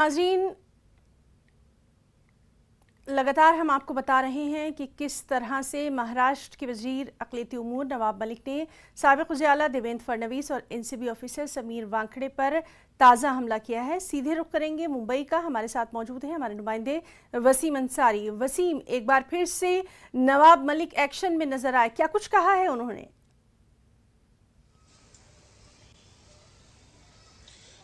नाज़रीन, लगातार हम आपको बता रहे हैं कि किस तरह से महाराष्ट्र के वजीर अक़लियती उमूर नवाब मलिक ने साबिक़ वज़ीर आला देवेंद्र फडणवीस और एनसीबी ऑफिसर समीर वानखेड़े पर ताज़ा हमला किया है। सीधे रुख करेंगे मुंबई का। हमारे साथ मौजूद हैं हमारे नुमाइंदे वसीम अंसारी। वसीम, एक बार फिर से नवाब मलिक एक्शन में नजर आए, क्या कुछ कहा है उन्होंने?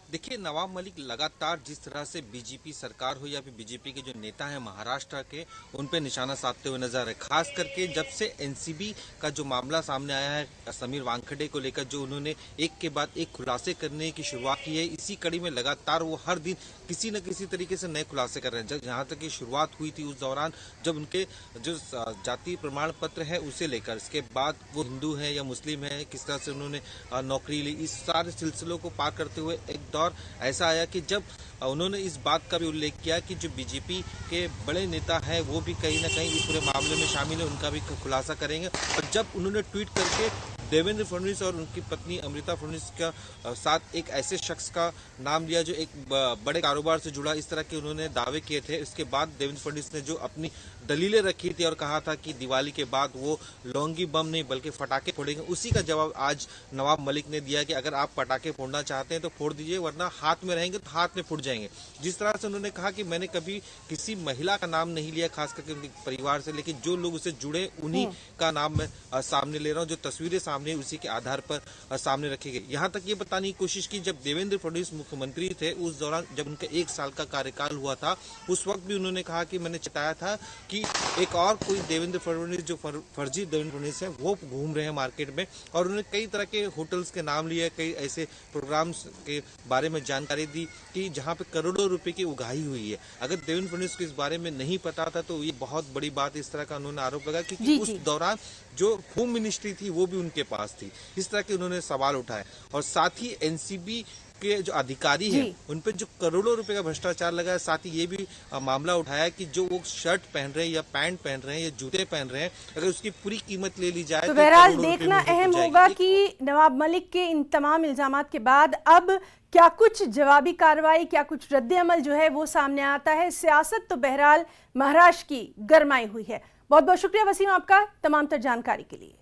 देखिए, नवाब मलिक लगातार जिस तरह से बीजेपी सरकार हो या फिर बीजेपी के जो नेता हैं महाराष्ट्र के, उन पे निशाना साधते हुए नजर है। खास करके जब से एनसीबी का जो मामला सामने आया है समीर वानखेड़े को लेकर, जो उन्होंने एक के बाद एक खुलासे करने की शुरुआत की है, इसी कड़ी में लगातार वो हर दिन किसी न किसी तरीके से नए खुलासे कर रहे हैं। जहाँ तक की शुरुआत हुई थी उस दौरान जब उनके जो जाति प्रमाण पत्र है उसे लेकर, इसके बाद वो हिंदू है या मुस्लिम है, किस तरह से उन्होंने नौकरी ली, इस सारे सिलसिलों को पार करते हुए एक दौर ऐसा आया कि जब उन्होंने इस बात का भी उल्लेख किया कि जो बीजेपी के बड़े नेता हैं वो भी कहीं ना कहीं इस पूरे मामले में शामिल है, उनका भी खुलासा करेंगे। और जब उन्होंने ट्वीट करके देवेंद्र फडणवीस और उनकी पत्नी अमृता फडणवीस का साथ एक ऐसे शख्स का नाम लिया जो एक बड़े कारोबार से जुड़ा, इस तरह के उन्होंने दावे किए थे। इसके बाद देवेंद्र फडणवीस ने जो अपनी दलीलें रखी थी और कहा था कि दिवाली के बाद वो लौंगी बम नहीं बल्कि फटाके फोड़ेंगे, उसी का जवाब आज नवाब मलिक ने दिया कि अगर आप पटाखे फोड़ना चाहते हैं तो फोड़ दीजिए, वरना हाथ में रहेंगे तो हाथ में फूट जाएंगे। जिस तरह से उन्होंने कहा कि मैंने कभी किसी महिला का नाम नहीं लिया, खास करके उनके परिवार से, लेकिन जो लोग उससे जुड़े उन्हीं का नाम मैं सामने ले रहा हूँ, जो तस्वीरें सामने उसी के आधार पर सामने रखी गई। यहाँ तक ये बताने की कोशिश की, जब देवेंद्र फडणवीस मुख्यमंत्री थे उस दौरान जब उनका 1 साल का कार्यकाल हुआ था, उस वक्त भी उन्होंने कहा कि मैंने चेताया था कि एक और कोई देवेंद्र फडणवीस जो फर्जी देवेंद्र फडणवीस है वो घूम रहे हैं मार्केट में। और उन्होंने कई तरह के होटल्स के नाम लिए, कई ऐसे प्रोग्राम्स के बारे में जानकारी दी कि जहां पे करोड़ों रुपए की उगाही हुई है। अगर देवेंद्र फडणवीस को इस बारे में नहीं पता था तो ये बहुत बड़ी बात, इस तरह का उन्होंने आरोप लगाया क्योंकि उस दौरान जो होम मिनिस्ट्री थी वो भी उनके पास थी। इस तरह के उन्होंने सवाल उठाए और साथ ही एनसीबी के जो अधिकारी हैं उन पे जो करोड़ों रुपए का भ्रष्टाचार लगा है। साथ ही ये भी मामला उठाया कि जो वो शर्ट पहन रहे हैं या पैंट पहन रहे हैं या जूते पहन रहे हैं, अगर उसकी पूरी कीमत ले ली जाए तो बहरहाल देखना अहम होगा कि नवाब मलिक के इन तमाम इल्जामात के बाद अब क्या कुछ जवाबी कार्रवाई, क्या कुछ रद्द अमल जो है वो सामने आता है। सियासत तो बहरहाल महाराष्ट्र की गरमाई हुई है। बहुत बहुत शुक्रिया वसीम आपका तमाम तर जानकारी के लिए।